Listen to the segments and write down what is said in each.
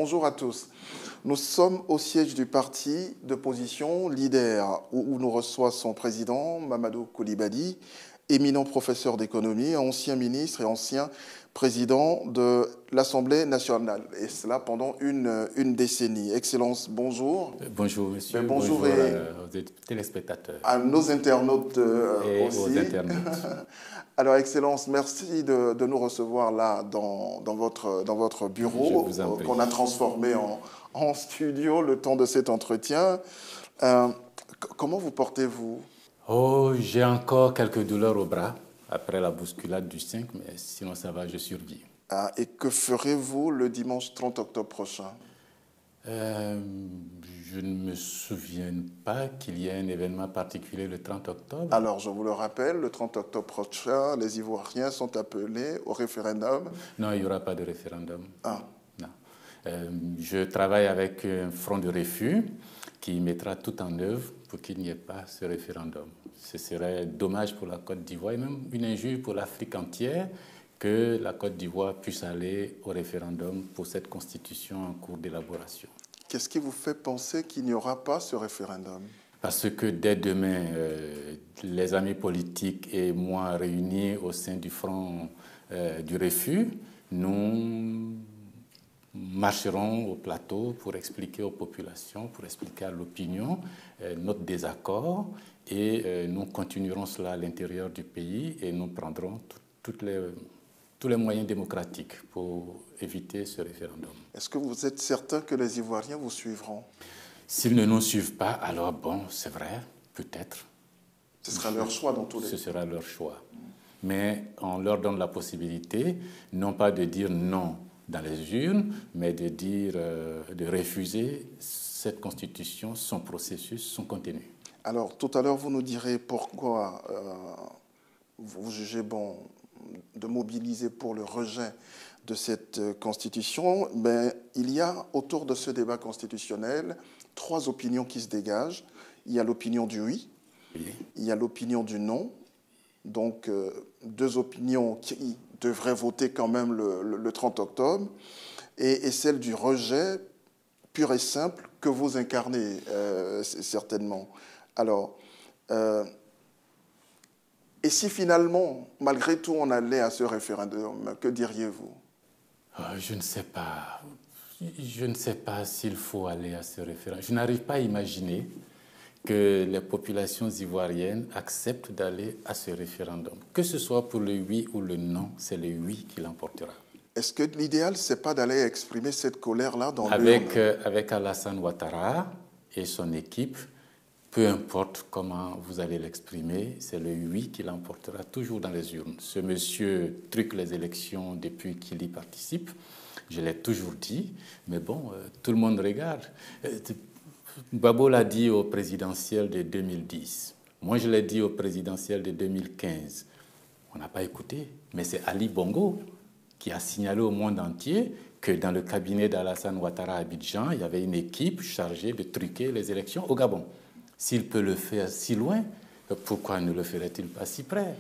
bonjour à tous. Nous sommes au siège du parti d'opposition Leader, où nous reçoit son président, Mamadou Coulibaly, éminent professeur d'économie, ancien ministre et ancien président de l'Assemblée nationale, et cela pendant une décennie. Excellence, bonjour. Bonjour, monsieur. Bonjour aux téléspectateurs. À nos internautes et aussi. Aux internautes. Alors, Excellence, merci de nous recevoir là dans votre bureau qu'on a transformé en studio le temps de cet entretien. Comment vous portez-vous? Oh, j'ai encore quelques douleurs au bras après la bousculade du 5, mais sinon ça va, je survis. Et que ferez-vous le dimanche 30 octobre prochain? Je ne me souviens pas qu'il y ait un événement particulier le 30 octobre. Alors, je vous le rappelle, le 30 octobre prochain, les Ivoiriens sont appelés au référendum. Non, il n'y aura pas de référendum. Ah. Non. Je travaille avec un front de refus qui mettra tout en œuvre pour qu'il n'y ait pas ce référendum. Ce serait dommage pour la Côte d'Ivoire et même une injure pour l'Afrique entière que la Côte d'Ivoire puisse aller au référendum pour cette constitution en cours d'élaboration. Qu'est-ce qui vous fait penser qu'il n'y aura pas ce référendum? Parce que dès demain, les amis politiques et moi réunis au sein du front du refus, nous marcherons au plateau pour expliquer aux populations, pour expliquer à l'opinion notre désaccord et nous continuerons cela à l'intérieur du pays et nous prendrons tous les moyens démocratiques pour éviter ce référendum. Est-ce que vous êtes certain que les Ivoiriens vous suivront? S'ils ne nous suivent pas, alors bon, c'est vrai, peut-être. Ce sera leur choix dans tous les cas. Ce sera leur choix. Mais on leur donne la possibilité, non pas de dire non dans les urnes, mais de dire, de refuser cette constitution, son processus, son contenu. Alors, tout à l'heure, vous nous direz pourquoi vous jugez bon de mobiliser pour le rejet de cette constitution. Mais il y a autour de ce débat constitutionnel 3 opinions qui se dégagent. Il y a l'opinion du oui, il y a l'opinion du non. Donc, 2 opinions qui devraient voter quand même le 30 octobre, et celle du rejet pur et simple que vous incarnez certainement. Alors, et si finalement, malgré tout, on allait à ce référendum, que diriez-vous? Je ne sais pas. Je ne sais pas s'il faut aller à ce référendum. Je n'arrive pas à imaginer que les populations ivoiriennes acceptent d'aller à ce référendum. Que ce soit pour le oui ou le non, c'est le oui qui l'emportera. Est-ce que l'idéal, ce n'est pas d'aller exprimer cette colère-là dans avec Alassane Ouattara et son équipe, peu importe comment vous allez l'exprimer, c'est le oui qui l'emportera toujours dans les urnes. Ce monsieur truque les élections depuis qu'il y participe, je l'ai toujours dit, mais bon, tout le monde regarde. Gbagbo l'a dit au présidentiel de 2010. Moi, je l'ai dit au présidentiel de 2015. On n'a pas écouté, mais c'est Ali Bongo qui a signalé au monde entier que dans le cabinet d'Alassane Ouattara à Abidjan, il y avait une équipe chargée de truquer les élections au Gabon. S'il peut le faire si loin, pourquoi ne le ferait-il pas si près?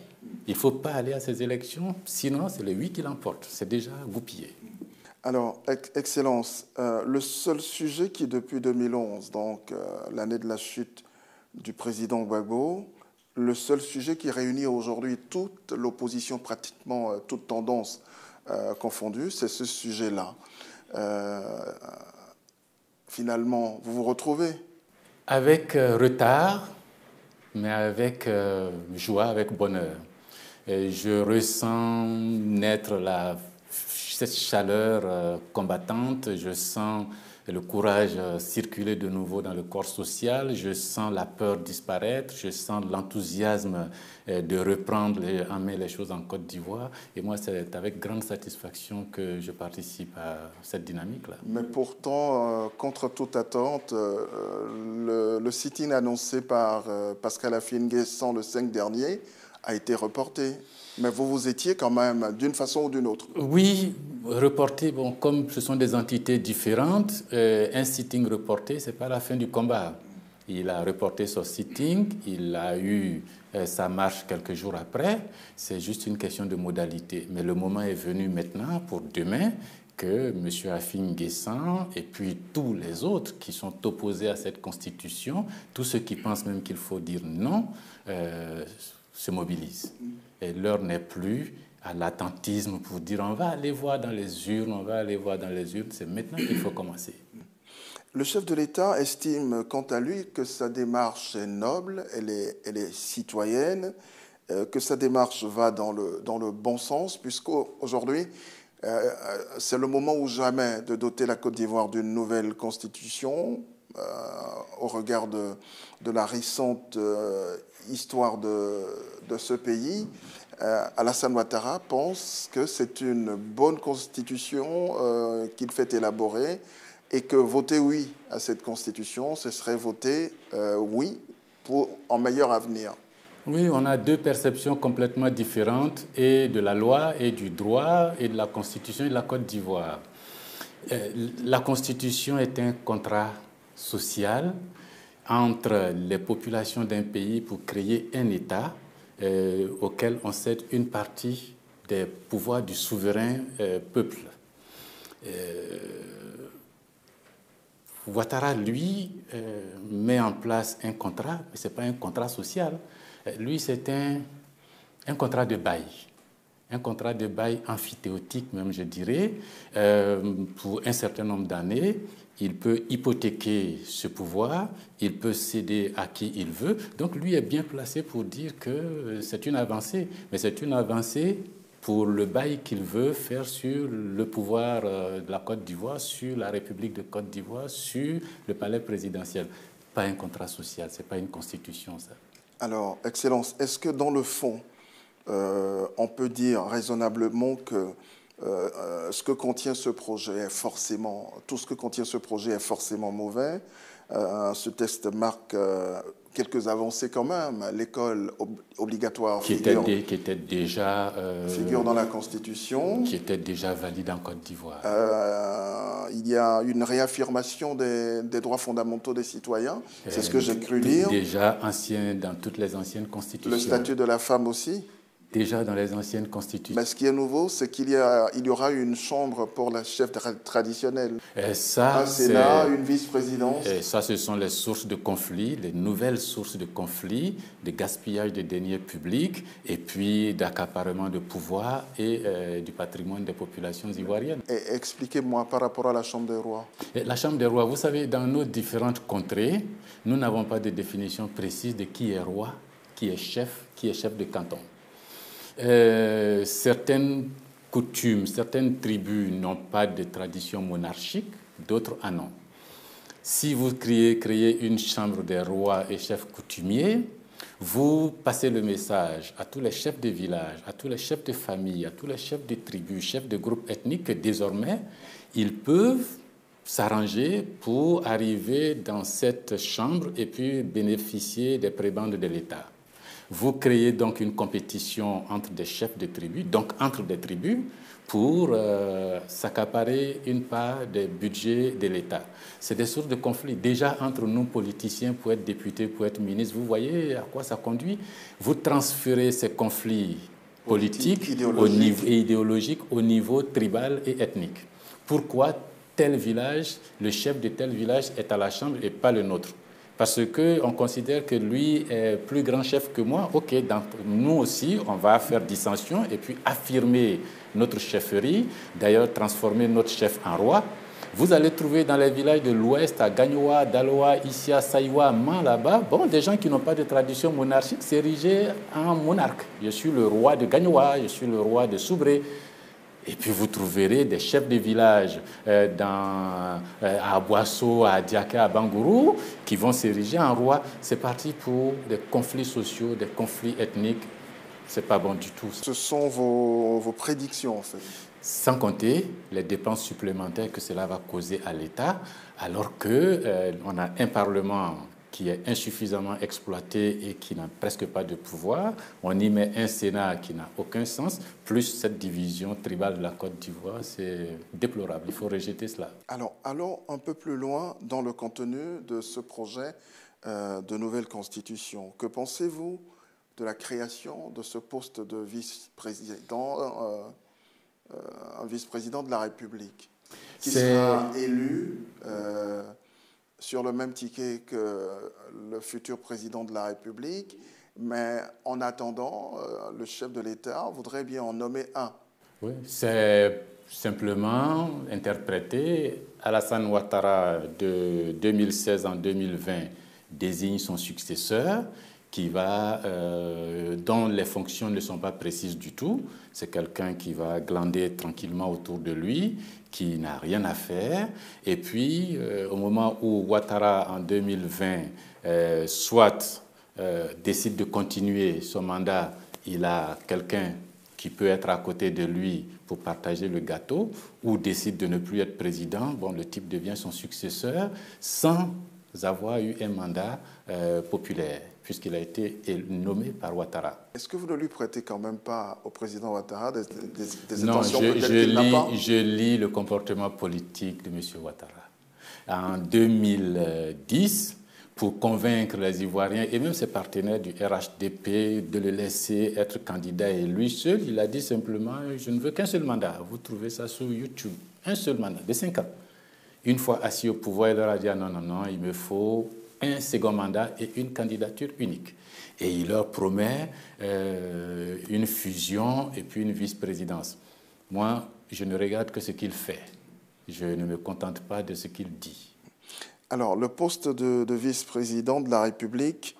Il ne faut pas aller à ces élections, sinon c'est le oui qui l'emporte. C'est déjà goupillé. Alors, Excellence, le seul sujet qui, depuis 2011, donc l'année de la chute du président Gbagbo, le seul sujet qui réunit aujourd'hui toute l'opposition, pratiquement toute tendance confondue, c'est ce sujet-là. Finalement, vous vous retrouvez? Avec retard, mais avec joie, avec bonheur. Et je ressens naître cette chaleur combattante, je sens le courage circuler de nouveau dans le corps social, je sens la peur disparaître, je sens l'enthousiasme de reprendre en main les choses en Côte d'Ivoire. Et moi, c'est avec grande satisfaction que je participe à cette dynamique-là. Mais pourtant, contre toute attente, le sit-in annoncé par Pascal Affi-N'Guessan le 5 dernier a été reporté. Mais vous étiez quand même d'une façon ou d'une autre. Oui, reporté, bon, comme ce sont des entités différentes, un sitting reporté, ce n'est pas la fin du combat. Il a reporté son sitting, il a eu sa marche quelques jours après. C'est juste une question de modalité. Mais le moment est venu maintenant, pour demain, que M. Afin Guessan et puis tous les autres qui sont opposés à cette constitution, tous ceux qui pensent même qu'il faut dire non, se mobilisent. Et l'heure n'est plus à l'attentisme pour dire on va aller voir dans les urnes, on va aller voir dans les urnes. C'est maintenant qu'il faut commencer. Le chef de l'État estime quant à lui que sa démarche est noble, elle est citoyenne, que sa démarche va dans le bon sens, puisqu'aujourd'hui, c'est le moment ou jamais de doter la Côte d'Ivoire d'une nouvelle constitution au regard de la récente histoire de ce pays. Alassane Ouattara pense que c'est une bonne constitution qu'il fait élaborer et que voter oui à cette constitution, ce serait voter oui pour un meilleur avenir. Oui, on a deux perceptions complètement différentes et de la loi et du droit et de la Constitution et de la Côte d'Ivoire. La Constitution est un contrat social entre les populations d'un pays pour créer un État auquel on cède une partie des pouvoirs du souverain peuple. Ouattara, lui, met en place un contrat, mais ce n'est pas un contrat social. Lui, c'est un contrat de bail. Un contrat de bail amphithéotique, même, je dirais. Pour un certain nombre d'années, il peut hypothéquer ce pouvoir, il peut céder à qui il veut. Donc, lui est bien placé pour dire que c'est une avancée. Mais c'est une avancée pour le bail qu'il veut faire sur le pouvoir de la Côte d'Ivoire, sur la République de Côte d'Ivoire, sur le palais présidentiel. Pas un contrat social, ce n'est pas une constitution, ça. Alors, Excellence, est-ce que dans le fond, on peut dire raisonnablement que ce que contient ce projet est forcément, tout ce que contient ce projet est forcément mauvais? Ce texte marque quelques avancées quand même. L'école obligatoire figure déjà dans la Constitution. Qui était déjà valide en Côte d'Ivoire. Il y a une réaffirmation des droits fondamentaux des citoyens. C'est ce que j'ai cru lire. Déjà ancien dans toutes les anciennes constitutions. Le statut de la femme aussi. Déjà dans les anciennes constitutions. Mais ce qui est nouveau, c'est qu'il y aura une chambre pour la chef traditionnelle. Un Sénat, une vice-présidence. Ça, ce sont les sources de conflits, les nouvelles sources de conflits, de gaspillage de deniers publics et puis d'accaparement de pouvoir et du patrimoine des populations ivoiriennes. Et expliquez-moi par rapport à la Chambre des rois. La Chambre des rois, vous savez, dans nos différentes contrées, nous n'avons pas de définition précise de qui est roi, qui est chef de canton. Certaines coutumes, certaines tribus n'ont pas de tradition monarchique, d'autres en ont. Si vous créez une chambre des rois et chefs coutumiers, vous passez le message à tous les chefs de village, à tous les chefs de famille, à tous les chefs de tribus, chefs de groupes ethniques, que désormais, ils peuvent s'arranger pour arriver dans cette chambre et puis bénéficier des prébendes de l'État. Vous créez donc une compétition entre des chefs de tribus, donc entre des tribus, pour s'accaparer une part des budgets de l'État. C'est des sources de conflits. Déjà entre nous, politiciens, pour être députés, pour être ministres, vous voyez à quoi ça conduit. Vous transférez ces conflits politiques et idéologiques au niveau tribal et ethnique. Pourquoi tel village, le chef de tel village est à la chambre et pas le nôtre? Parce qu'on considère que lui est plus grand chef que moi. OK, donc nous aussi, on va faire dissension et puis affirmer notre chefferie, d'ailleurs transformer notre chef en roi. Vous allez trouver dans les villages de l'Ouest, à Gagnoa, Daloa, Issia, Saïwa, Man, là-bas, des gens qui n'ont pas de tradition monarchique s'ériger en monarque. Je suis le roi de Gagnoa, je suis le roi de Soubré. Et puis vous trouverez des chefs de village à Boasso, à Diaka, à Bangourou, qui vont s'ériger en roi. C'est parti pour des conflits sociaux, des conflits ethniques. C'est pas bon du tout. Ce sont vos prédictions, en fait. Sans compter les dépenses supplémentaires que cela va causer à l'État, alors qu'on a un Parlement qui est insuffisamment exploité et qui n'a presque pas de pouvoir. On y met un Sénat qui n'a aucun sens, plus cette division tribale de la Côte d'Ivoire, c'est déplorable. Il faut rejeter cela. Alors, allons un peu plus loin dans le contenu de ce projet de nouvelle constitution. Que pensez-vous de la création de ce poste de vice-président un vice-président de la République qui sera élu sur le même ticket que le futur président de la République, mais en attendant, le chef de l'État voudrait bien en nommer un. Oui, c'est simplement interprété. Alassane Ouattara, de 2016 en 2020, désigne son successeur dont les fonctions ne sont pas précises du tout. C'est quelqu'un qui va glander tranquillement autour de lui, qui n'a rien à faire. Et puis, au moment où Ouattara, en 2020, décide de continuer son mandat, il a quelqu'un qui peut être à côté de lui pour partager le gâteau, ou décide de ne plus être président. Bon, le type devient son successeur sans avoir eu un mandat populaire, puisqu'il a été peut-être par Ouattara. Est-ce que vous ne lui prêtez quand même pas au président Ouattara des non, intentions peut-être qu'il n'a pas? Je lis le comportement politique de M. Ouattara. En 2010, pour convaincre les Ivoiriens et même ses partenaires du RHDP de le laisser être candidat et lui seul, il a dit simplement « Je ne veux qu'un seul mandat ». Vous trouvez ça sur YouTube. Un seul mandat de 5 ans. Une fois assis au pouvoir, il leur a dit « Non, non, non, il me faut un second mandat et une candidature unique ». Et il leur promet une fusion et puis une vice-présidence. Moi, je ne regarde que ce qu'il fait. Je ne me contente pas de ce qu'il dit. Alors, le poste de vice-président de la République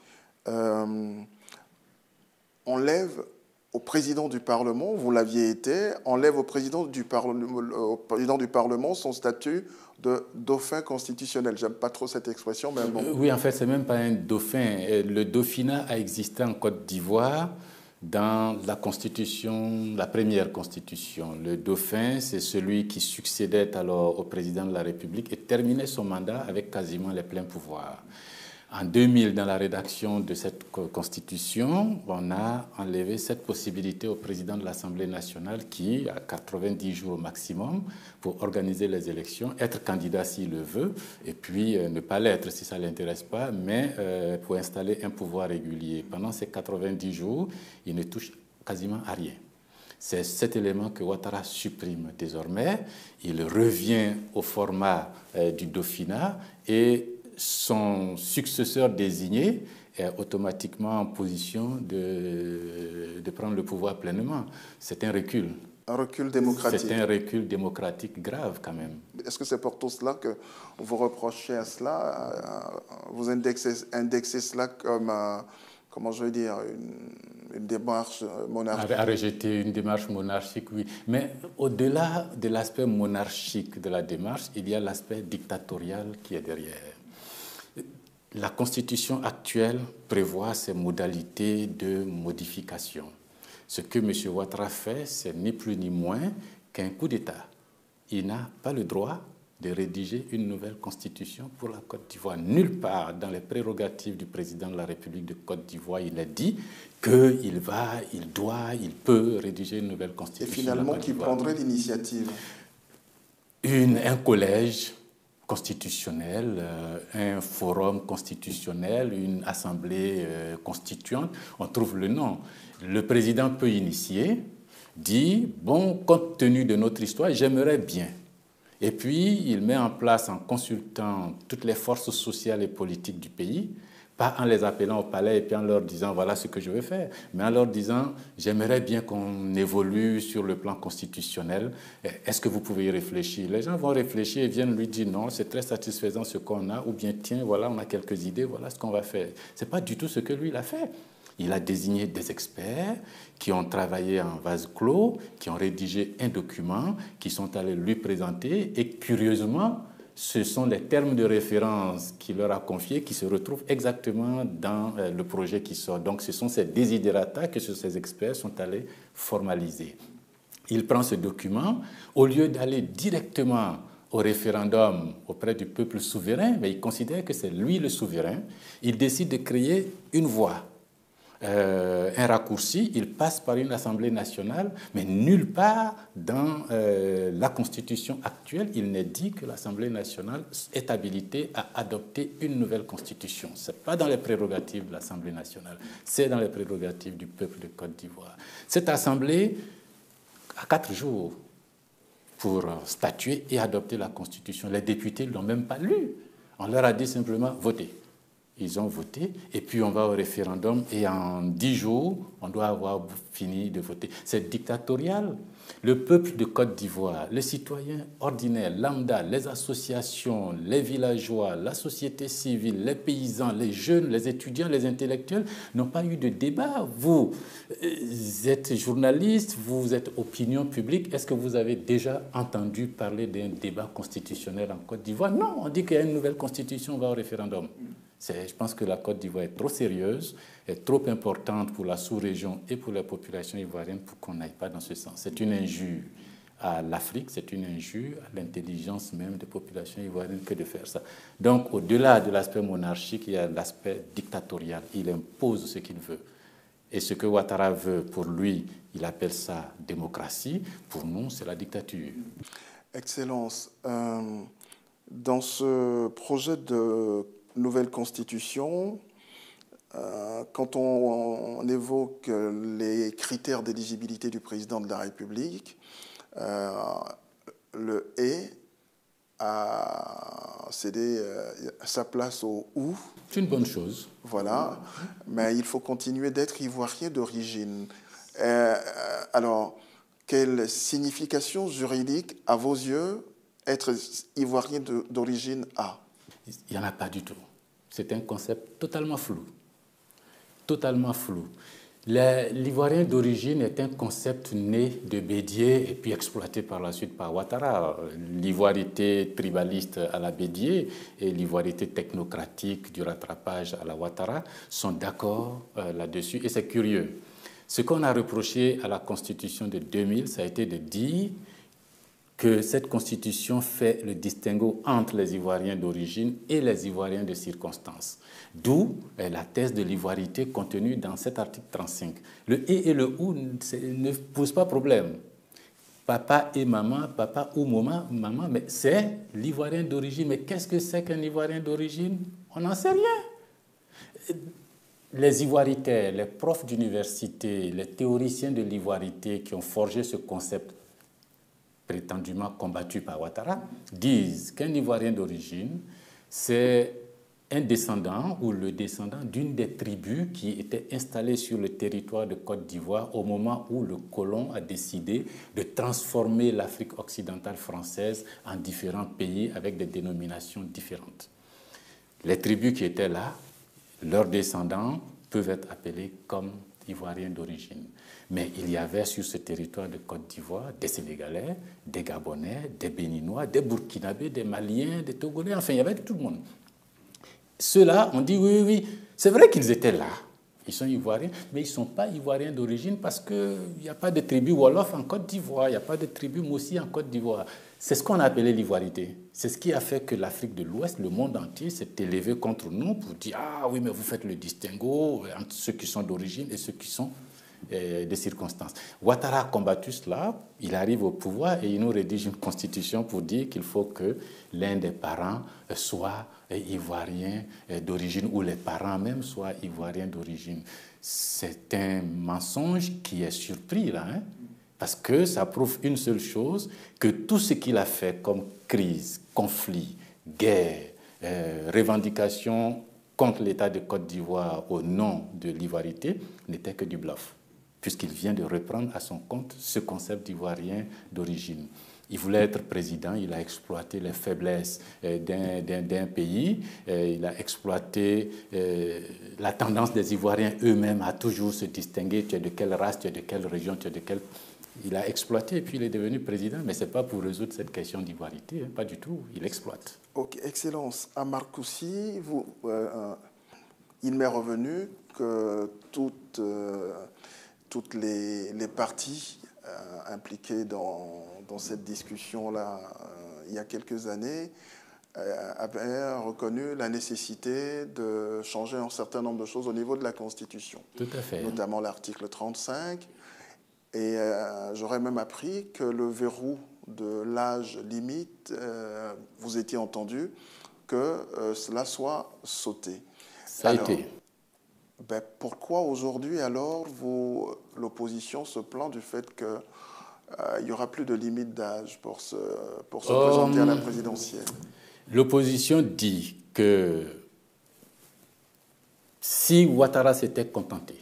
enlève au président du Parlement, vous l'aviez été, enlève au président du Parlement son statut de dauphin constitutionnel. J'aime pas trop cette expression, mais bon. Oui, en fait, c'est même pas un dauphin. Le dauphinat a existé en Côte d'Ivoire dans la constitution, la première constitution. Le dauphin, c'est celui qui succédait alors au président de la République et terminait son mandat avec quasiment les pleins pouvoirs. En 2000, dans la rédaction de cette constitution, on a enlevé cette possibilité au président de l'Assemblée nationale qui a 90 jours au maximum pour organiser les élections, être candidat s'il le veut, et puis ne pas l'être si ça ne l'intéresse pas, mais pour installer un pouvoir régulier. Pendant ces 90 jours, il ne touche quasiment à rien. C'est cet élément que Ouattara supprime désormais. Il revient au format du dauphinat et son successeur désigné est automatiquement en position de prendre le pouvoir pleinement. C'est un recul. Un recul démocratique. C'est un recul démocratique grave quand même. Est-ce que c'est pour tout cela que vous reprochez à cela, vous indexez cela comme, comment je vais dire, une démarche monarchique? À rejeter une démarche monarchique, oui. Mais au-delà de l'aspect monarchique de la démarche, il y a l'aspect dictatorial qui est derrière. La Constitution actuelle prévoit ces modalités de modification. Ce que M. Ouattara fait, c'est ni plus ni moins qu'un coup d'État. Il n'a pas le droit de rédiger une nouvelle Constitution pour la Côte d'Ivoire. Nulle part dans les prérogatives du président de la République de Côte d'Ivoire, il a dit qu'il peut rédiger une nouvelle Constitution. Et finalement, qui prendrait l'initiative? Un collège constitutionnel, un forum constitutionnel, une assemblée constituante, on trouve le nom. Le président peut initier, dit, bon, compte tenu de notre histoire, j'aimerais bien. Et puis, il met en place, en consultant toutes les forces sociales et politiques du pays, pas en les appelant au palais et puis en leur disant voilà ce que je veux faire, mais en leur disant j'aimerais bien qu'on évolue sur le plan constitutionnel. Est-ce que vous pouvez y réfléchir? Les gens vont réfléchir et viennent lui dire non, c'est très satisfaisant ce qu'on a, ou bien tiens, voilà, on a quelques idées, voilà ce qu'on va faire. Ce n'est pas du tout ce que lui il a fait. Il a désigné des experts qui ont travaillé en vase clos, qui ont rédigé un document, qui sont allés lui présenter et curieusement, ce sont les termes de référence qu'il leur a confiés qui se retrouvent exactement dans le projet qui sort. Donc, ce sont ces desiderata que ces experts sont allés formaliser. Il prend ce document, au lieu d'aller directement au référendum auprès du peuple souverain, mais il considère que c'est lui le souverain, il décide de créer une voie. Un raccourci, il passe par une Assemblée nationale, mais nulle part dans la Constitution actuelle, il n'est dit que l'Assemblée nationale est habilitée à adopter une nouvelle Constitution. Ce n'est pas dans les prérogatives de l'Assemblée nationale, c'est dans les prérogatives du peuple de Côte d'Ivoire. Cette Assemblée, à 4 jours pour statuer et adopter la Constitution. Les députés ne l'ont même pas lu. On leur a dit simplement « votez ». Ils ont voté, et puis on va au référendum, et en 10 jours, on doit avoir fini de voter. C'est dictatorial. Le peuple de Côte d'Ivoire, les citoyens ordinaires, lambda, les associations, les villageois, la société civile, les paysans, les jeunes, les étudiants, les intellectuels n'ont pas eu de débat. Vous êtes journaliste, vous êtes opinion publique. Est-ce que vous avez déjà entendu parler d'un débat constitutionnel en Côte d'Ivoire? Non, on dit qu'il y a une nouvelle constitution, on va au référendum. Je pense que la Côte d'Ivoire est trop sérieuse, est trop importante pour la sous-région et pour la population ivoirienne pour qu'on n'aille pas dans ce sens. C'est une injure à l'Afrique, c'est une injure à l'intelligence même des populations ivoiriennes que de faire ça. Donc, au-delà de l'aspect monarchique, il y a l'aspect dictatorial. Il impose ce qu'il veut. Et ce que Ouattara veut, pour lui, il appelle ça démocratie. Pour nous, c'est la dictature. Excellence. Dans ce projet de nouvelle constitution, quand on évoque les critères d'éligibilité du président de la République, le « et » a cédé sa place au « ou ». C'est une bonne chose. Voilà, mais il faut continuer d'être ivoirien d'origine. Alors, quelle signification juridique, à vos yeux, être ivoirien d'origine a? Il n'y en a pas du tout. C'est un concept totalement flou. Totalement flou. L'ivoirien d'origine est un concept né de Bédier et puis exploité par la suite par Ouattara. L'ivoirité tribaliste à la Bédier et l'ivoirité technocratique du rattrapage à la Ouattara sont d'accord là-dessus. Et c'est curieux. Ce qu'on a reproché à la Constitution de 2000, ça a été de dire que cette Constitution fait le distinguo entre les Ivoiriens d'origine et les Ivoiriens de circonstance. D'où la thèse de l'ivoirité contenue dans cet article 35. Le « et » le « ou » ne pose pas problème. Papa et maman, papa ou maman, mais c'est l'Ivoirien d'origine. Mais qu'est-ce que c'est qu'un Ivoirien d'origine? On n'en sait rien. Les ivoiritaires, les profs d'université, les théoriciens de l'ivoirité qui ont forgé ce concept prétendument combattu par Ouattara, disent qu'un Ivoirien d'origine, c'est un descendant ou le descendant d'une des tribus qui étaient installées sur le territoire de Côte d'Ivoire au moment où le colon a décidé de transformer l'Afrique occidentale française en différents pays avec des dénominations différentes. Les tribus qui étaient là, leurs descendants peuvent être appelés comme Ivoiriens d'origine. Mais il y avait sur ce territoire de Côte d'Ivoire des Sénégalais, des Gabonais, des Béninois, des Burkinabés, des Maliens, des Togolais, enfin il y avait tout le monde. Ceux-là, on dit oui, c'est vrai qu'ils étaient là, ils sont Ivoiriens, mais ils ne sont pas Ivoiriens d'origine parce qu'il n'y a pas de tribu Wolof en Côte d'Ivoire, il n'y a pas de tribu Moussi en Côte d'Ivoire. C'est ce qu'on a appelé l'ivoirité. C'est ce qui a fait que l'Afrique de l'Ouest, le monde entier, s'est élevé contre nous pour dire « Ah oui, mais vous faites le distinguo entre ceux qui sont d'origine et ceux qui sont des circonstances ». Ouattara a combattu cela, il arrive au pouvoir et il nous rédige une constitution pour dire qu'il faut que l'un des parents soit ivoirien d'origine ou les parents même soient ivoiriens d'origine. C'est un mensonge qui est surpris là, hein? Parce que ça prouve une seule chose, que tout ce qu'il a fait comme crise, conflit, guerre, revendication contre l'État de Côte d'Ivoire au nom de l'ivoirité n'était que du bluff, puisqu'il vient de reprendre à son compte ce concept d'ivoirien d'origine. Il voulait être président, il a exploité les faiblesses d'un pays, il a exploité la tendance des Ivoiriens eux-mêmes à toujours se distinguer, tu es de quelle race, tu es de quelle région, tu es de quelle... Il a exploité et puis il est devenu président, mais ce n'est pas pour résoudre cette question d'ivoirité, hein, pas du tout, il exploite. Ok, Excellence. À Marcoussis, il m'est revenu que toutes les parties impliquées dans cette discussion-là il y a quelques années avaient reconnu la nécessité de changer un certain nombre de choses au niveau de la Constitution. Tout à fait. Notamment l'article 35. Et j'aurais même appris que le verrou de l'âge limite, vous étiez entendu, que cela soit sauté. Ça a été. Ben, pourquoi aujourd'hui alors l'opposition se plaint du fait que il n'y aura plus de limite d'âge pour se présenter à la présidentielle. L'opposition dit que si Ouattara s'était contenté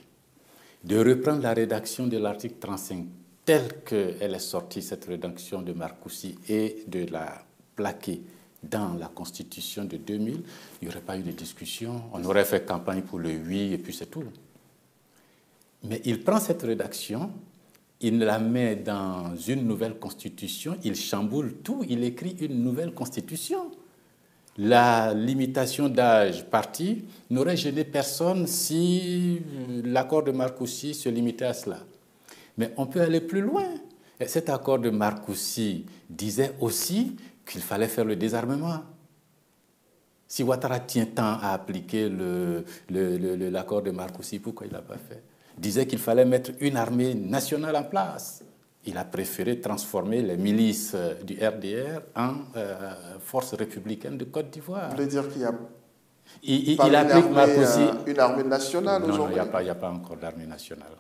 de reprendre la rédaction de l'article 35 telle qu'elle est sortie, cette rédaction de Marcoussis, et de la plaquer dans la Constitution de 2000, il n'y aurait pas eu de discussion. On aurait fait campagne pour le oui et puis c'est tout. Mais il prend cette rédaction, il la met dans une nouvelle Constitution, il chamboule tout, il écrit une nouvelle Constitution. La limitation d'âge partie n'aurait gêné personne si l'accord de Marcoussis se limitait à cela. Mais on peut aller plus loin. Et cet accord de Marcoussis disait aussi qu'il fallait faire le désarmement. Si Ouattara tient tant à appliquer l'accord de Marcoussis, pourquoi il ne l'a pas fait? Il disait qu'il fallait mettre une armée nationale en place. Il a préféré transformer les milices du RDR en force républicaine de Côte d'Ivoire. Vous voulez dire qu'il y a il applique une armée nationale aujourd'hui? Non, il n'y a pas encore d'armée nationale.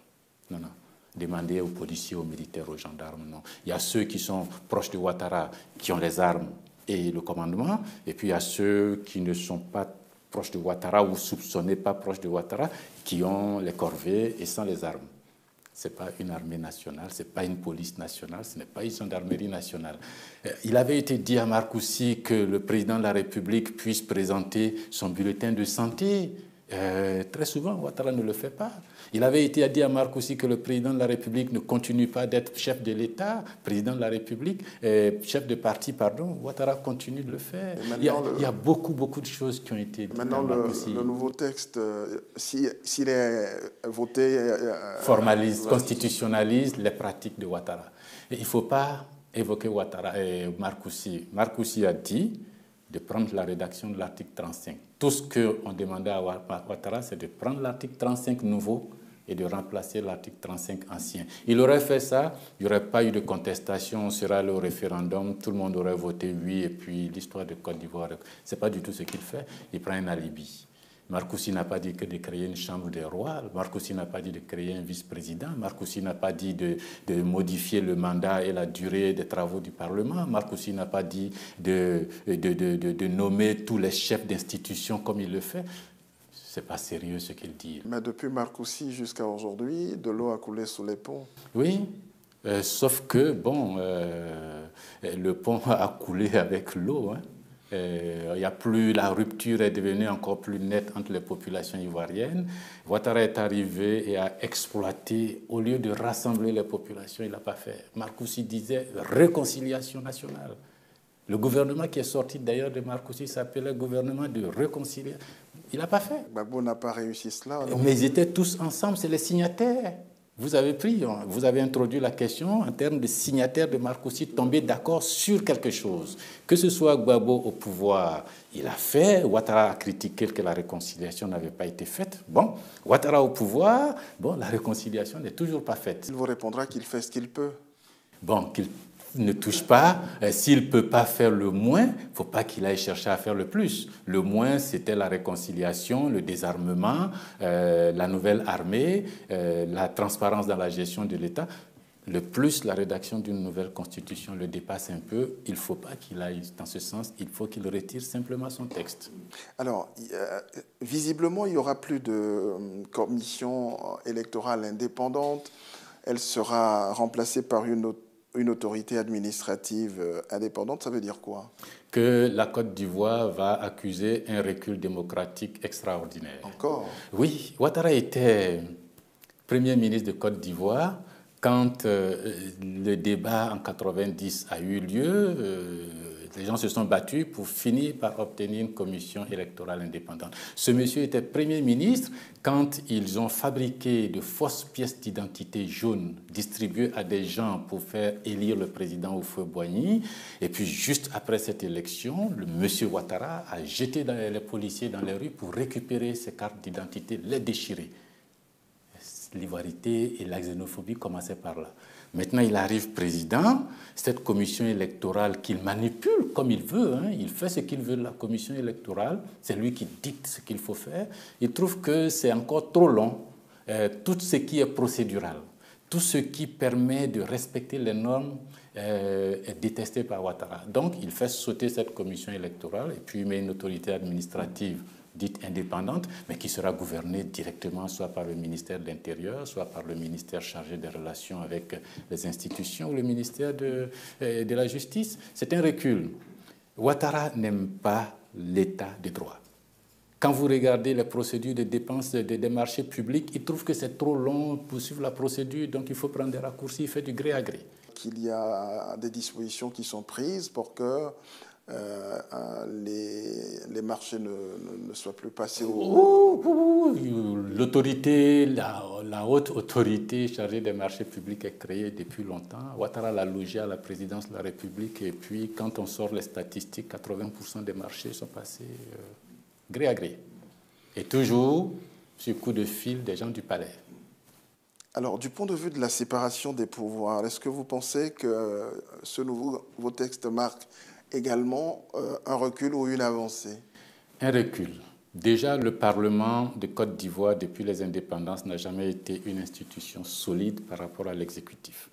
Non, non. Demandez aux policiers, aux militaires, aux gendarmes, non. Il y a ceux qui sont proches de Ouattara, qui ont les armes et le commandement, et puis il y a ceux qui ne sont pas proches de Ouattara ou soupçonnés pas proches de Ouattara, qui ont les corvées et sans les armes. Ce n'est pas une armée nationale, ce n'est pas une police nationale, ce n'est pas une gendarmerie nationale. Il avait été dit à Marcoussis que le président de la République puisse présenter son bulletin de santé. Très souvent, Ouattara ne le fait pas. Il avait été dit à Marcoussis que le président de la République ne continue pas d'être chef de l'État, président de la République, chef de parti, pardon. Ouattara continue de le faire. Il y a beaucoup de choses qui ont été dites. Maintenant, le nouveau texte, s'il est voté... formalise, constitutionnalise les pratiques de Ouattara. Et il ne faut pas évoquer Ouattara et Marcoussis. Marcoussis a dit de prendre la rédaction de l'article 35. Tout ce qu'on demandait à Ouattara, c'est de prendre l'article 35 nouveau et de remplacer l'article 35 ancien. Il aurait fait ça, il n'y aurait pas eu de contestation, on serait allé au référendum, tout le monde aurait voté oui, et puis l'histoire de Côte d'Ivoire, ce n'est pas du tout ce qu'il fait, il prend un alibi. Marcoussis n'a pas dit que de créer une chambre des rois, Marcoussis n'a pas dit de créer un vice-président, Marcoussis n'a pas dit de modifier le mandat et la durée des travaux du Parlement, Marcoussis n'a pas dit de nommer tous les chefs d'institution comme il le fait. Ce n'est pas sérieux ce qu'il dit. Mais depuis Marcoussis jusqu'à aujourd'hui, de l'eau a coulé sous les ponts. Oui, sauf que, bon, le pont a coulé avec l'eau, hein. La rupture est devenue encore plus nette entre les populations ivoiriennes. Ouattara est arrivé et a exploité, au lieu de rassembler les populations, il n'a pas fait. Marcoussis disait réconciliation nationale. Le gouvernement qui est sorti d'ailleurs de Marcoussis s'appelait gouvernement de réconciliation. Il n'a pas fait. Gbagbo n'a pas réussi cela. Non? Mais ils étaient tous ensemble, c'est les signataires. Vous avez introduit la question en termes de signataires de Marcoussis tomber d'accord sur quelque chose. Que ce soit Gbagbo au pouvoir, il a fait. Ouattara a critiqué que la réconciliation n'avait pas été faite. Bon, Ouattara au pouvoir, bon, la réconciliation n'est toujours pas faite. Il vous répondra qu'il fait ce qu'il peut. Bon, qu'il ne touche pas. S'il ne peut pas faire le moins, il ne faut pas qu'il aille chercher à faire le plus. Le moins, c'était la réconciliation, le désarmement, la nouvelle armée, la transparence dans la gestion de l'État. Le plus, la rédaction d'une nouvelle constitution le dépasse un peu. Il ne faut pas qu'il aille dans ce sens. Il faut qu'il retire simplement son texte. Alors, visiblement, il n'y aura plus de commission électorale indépendante. Elle sera remplacée par une autorité administrative indépendante. Ça veut dire quoi? Que la Côte d'Ivoire va accuser un recul démocratique extraordinaire. Encore? Oui, Ouattara était Premier ministre de Côte d'Ivoire quand le débat en 90 a eu lieu. Les gens se sont battus pour finir par obtenir une commission électorale indépendante. Ce monsieur était Premier ministre quand ils ont fabriqué de fausses pièces d'identité jaunes distribuées à des gens pour faire élire le président Houphouët-Boigny. Et puis juste après cette élection, le monsieur Ouattara a jeté les policiers dans les rues pour récupérer ces cartes d'identité, les déchirer. L'ivoirité et la xénophobie commençaient par là. Maintenant, il arrive président, cette commission électorale qu'il manipule comme il veut, hein, il fait ce qu'il veut de la commission électorale, c'est lui qui dicte ce qu'il faut faire. Il trouve que c'est encore trop long, tout ce qui est procédural, tout ce qui permet de respecter les normes est détesté par Ouattara. Donc, il fait sauter cette commission électorale et puis il met une autorité administrative dite indépendante, mais qui sera gouvernée directement soit par le ministère de l'Intérieur, soit par le ministère chargé des relations avec les institutions ou le ministère de la Justice. C'est un recul. Ouattara n'aime pas l'état de droit. Quand vous regardez les procédures de dépenses des marchés publics, il trouve que c'est trop long pour suivre la procédure, donc il faut prendre des raccourcis, il fait du gré à gré. Qu'il y a des dispositions qui sont prises pour que les marchés ne soient plus passés au... L'autorité, la haute autorité chargée des marchés publics est créée depuis longtemps. Ouattara l'a logé à la présidence de la République et puis quand on sort les statistiques, 80% des marchés sont passés gré à gré. Et toujours sur coup de fil des gens du palais. Alors, du point de vue de la séparation des pouvoirs, est-ce que vous pensez que ce nouveau texte marque également un recul ou une avancée? Un recul. Déjà, le Parlement de Côte d'Ivoire, depuis les indépendances, n'a jamais été une institution solide par rapport à l'exécutif.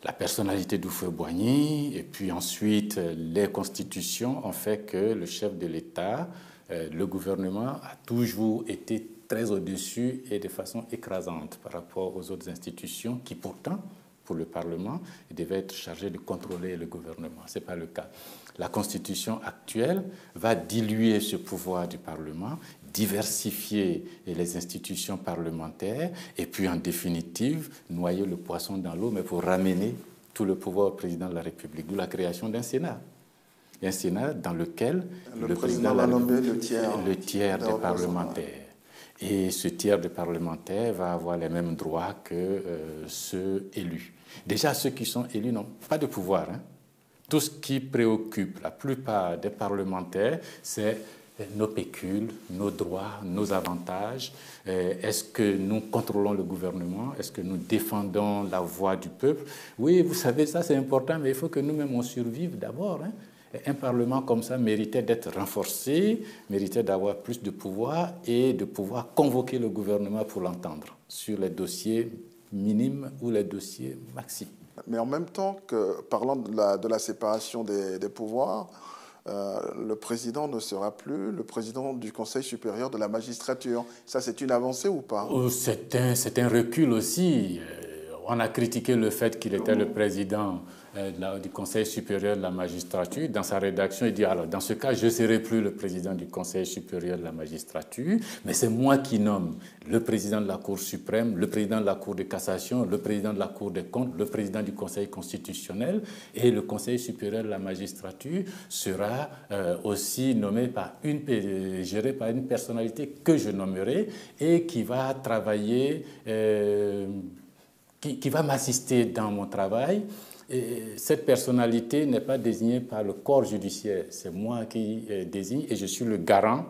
La personnalité d'Houphouët-Boigny et puis ensuite les constitutions ont fait que le chef de l'État, le gouvernement, a toujours été très au-dessus et de façon écrasante par rapport aux autres institutions qui pourtant, pour le Parlement, devaient être chargées de contrôler le gouvernement. Ce n'est pas le cas. La Constitution actuelle va diluer ce pouvoir du Parlement, diversifier les institutions parlementaires et puis en définitive noyer le poisson dans l'eau, mais pour ramener tout le pouvoir au président de la République, d'où la création d'un Sénat. Un Sénat dans lequel le président va nommer le tiers des parlementaires. Et ce tiers de parlementaires va avoir les mêmes droits que ceux élus. Déjà, ceux qui sont élus n'ont pas de pouvoir. Tout ce qui préoccupe la plupart des parlementaires, c'est nos pécules, nos droits, nos avantages. Est-ce que nous contrôlons le gouvernement? Est-ce que nous défendons la voix du peuple? Oui, vous savez, ça c'est important, mais il faut que nous-mêmes on survive d'abord. Un Parlement comme ça méritait d'être renforcé, méritait d'avoir plus de pouvoir et de pouvoir convoquer le gouvernement pour l'entendre sur les dossiers minimes ou les dossiers maximes. Mais en même temps que, parlant de la séparation des pouvoirs, le président ne sera plus le président du Conseil supérieur de la magistrature. Ça, c'est une avancée ou pas? C'est un recul aussi. On a critiqué le fait qu'il était le président du Conseil supérieur de la magistrature. Dans sa rédaction, il dit, alors, dans ce cas, je ne serai plus le président du Conseil supérieur de la magistrature, mais c'est moi qui nomme le président de la Cour suprême, le président de la Cour de cassation, le président de la Cour des comptes, le président du Conseil constitutionnel, et le Conseil supérieur de la magistrature sera aussi nommé géré par une personnalité que je nommerai et qui va travailler, qui va m'assister dans mon travail. Et cette personnalité n'est pas désignée par le corps judiciaire, c'est moi qui désigne et je suis le garant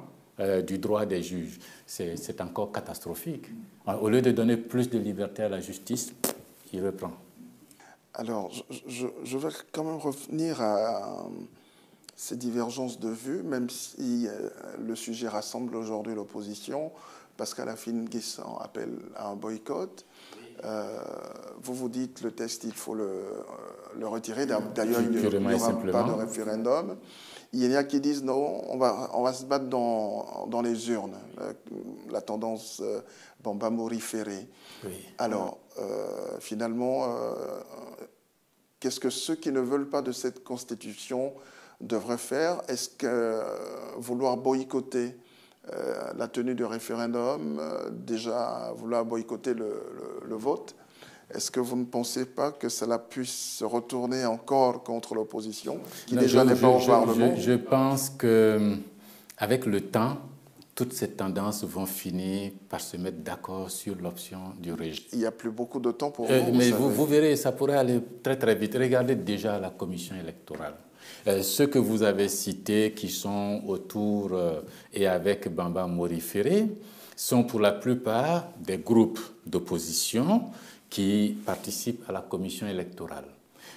du droit des juges. C'est encore catastrophique. Au lieu de donner plus de liberté à la justice, il reprend. Alors, je vais quand même revenir à ces divergences de vues, même si le sujet rassemble aujourd'hui l'opposition. Pascal Affi-N'Guessan appelle à un boycott. Vous dites le texte, il faut le retirer. D'ailleurs, il n'y aura pas de référendum. Il y en a qui disent non, on va se battre dans les urnes. La tendance Bamba-Mori-Ferré. Oui. Alors, finalement, qu'est-ce que ceux qui ne veulent pas de cette constitution devraient faire? Est-ce que vouloir boycotter la tenue du référendum, déjà vouloir boycotter le vote, est-ce que vous ne pensez pas que cela puisse se retourner encore contre l'opposition, qui déjà n'est pas au Parlement? Je pense qu'avec le temps, toutes ces tendances vont finir par se mettre d'accord sur l'option du rejet. Il n'y a plus beaucoup de temps pour mais vous verrez, ça pourrait aller très très vite. Regardez déjà la commission électorale. Ceux que vous avez cités qui sont autour et avec Bamba-Mori-Ferré sont pour la plupart des groupes d'opposition qui participent à la commission électorale.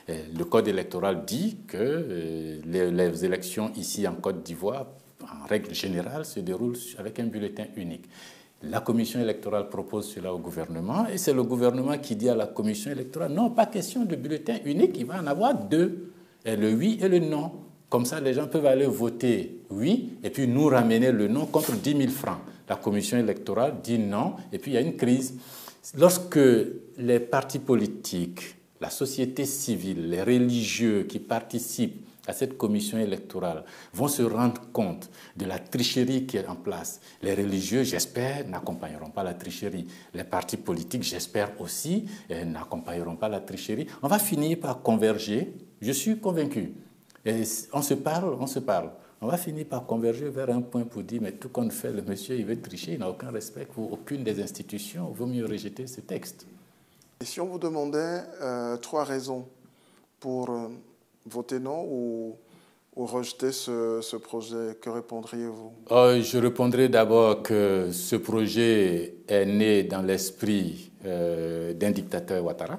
Le code électoral dit que les élections ici en Côte d'Ivoire, en règle générale, se déroulent avec un bulletin unique. La commission électorale propose cela au gouvernement et c'est le gouvernement qui dit à la commission électorale, non, pas question de bulletin unique, il va en avoir deux, et le oui et le non. Comme ça, les gens peuvent aller voter oui et puis nous ramener le non contre 10 000 francs. La commission électorale dit non et puis il y a une crise. Lorsque les partis politiques, la société civile, les religieux qui participent à cette commission électorale vont se rendre compte de la tricherie qui est en place. Les religieux, j'espère, n'accompagneront pas la tricherie. Les partis politiques, j'espère aussi, n'accompagneront pas la tricherie. On va finir par converger, je suis convaincu. Et on se parle. On va finir par converger vers un point pour dire, mais tout qu'on fait, le monsieur, il veut tricher, il n'a aucun respect pour aucune des institutions, il vaut mieux rejeter ce texte. Et si on vous demandait 3 raisons pour voter non ou rejeter ce projet, que répondriez-vous? Je répondrai d'abord que ce projet est né dans l'esprit d'un dictateur Ouattara.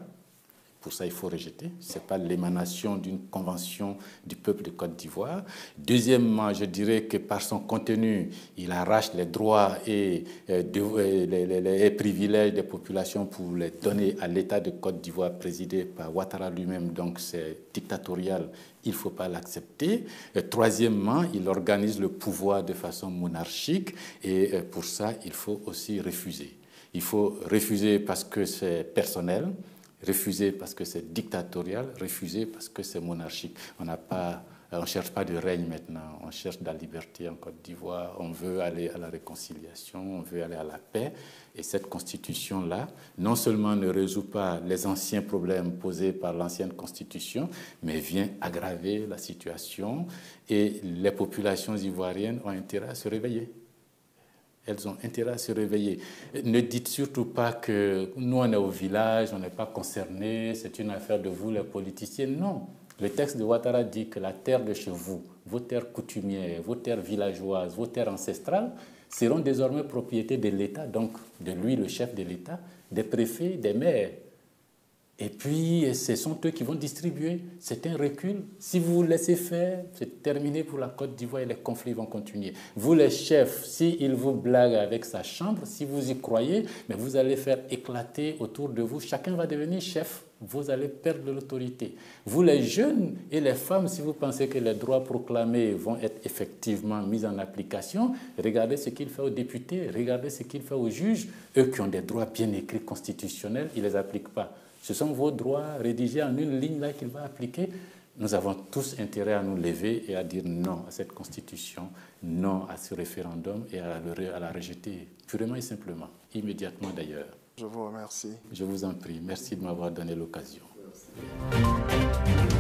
Pour ça, il faut rejeter. Ce n'est pas l'émanation d'une convention du peuple de Côte d'Ivoire. Deuxièmement, je dirais que par son contenu, il arrache les droits et les privilèges des populations pour les donner à l'État de Côte d'Ivoire présidé par Ouattara lui-même. Donc c'est dictatorial, il ne faut pas l'accepter. Troisièmement, il organise le pouvoir de façon monarchique et pour ça, il faut aussi refuser. Il faut refuser parce que c'est personnel. Refuser parce que c'est dictatorial, refuser parce que c'est monarchique. On ne cherche pas de règne maintenant, on cherche de la liberté en Côte d'Ivoire, on veut aller à la réconciliation, on veut aller à la paix. Et cette constitution-là, non seulement ne résout pas les anciens problèmes posés par l'ancienne constitution, mais vient aggraver la situation et les populations ivoiriennes ont intérêt à se réveiller. Elles ont intérêt à se réveiller. Ne dites surtout pas que nous, on est au village, on n'est pas concernés, c'est une affaire de vous, les politiciens. Non. Le texte de Ouattara dit que la terre de chez vous, vos terres coutumières, vos terres villageoises, vos terres ancestrales, seront désormais propriété de l'État, donc de lui, le chef de l'État, des préfets, des maires. Et puis, ce sont eux qui vont distribuer. C'est un recul. Si vous vous laissez faire, c'est terminé pour la Côte d'Ivoire et les conflits vont continuer. Vous, les chefs, s'il vous blague avec sa chambre, si vous y croyez, mais vous allez faire éclater autour de vous. Chacun va devenir chef. Vous allez perdre l'autorité. Vous, les jeunes et les femmes, si vous pensez que les droits proclamés vont être effectivement mis en application, regardez ce qu'il fait aux députés, regardez ce qu'il fait aux juges. Eux qui ont des droits bien écrits constitutionnels, ils ne les appliquent pas. Ce sont vos droits rédigés en une ligne là qu'il va appliquer. Nous avons tous intérêt à nous lever et à dire non à cette constitution, non à ce référendum et à la rejeter purement et simplement, immédiatement d'ailleurs. Je vous remercie. Je vous en prie. Merci de m'avoir donné l'occasion. Merci.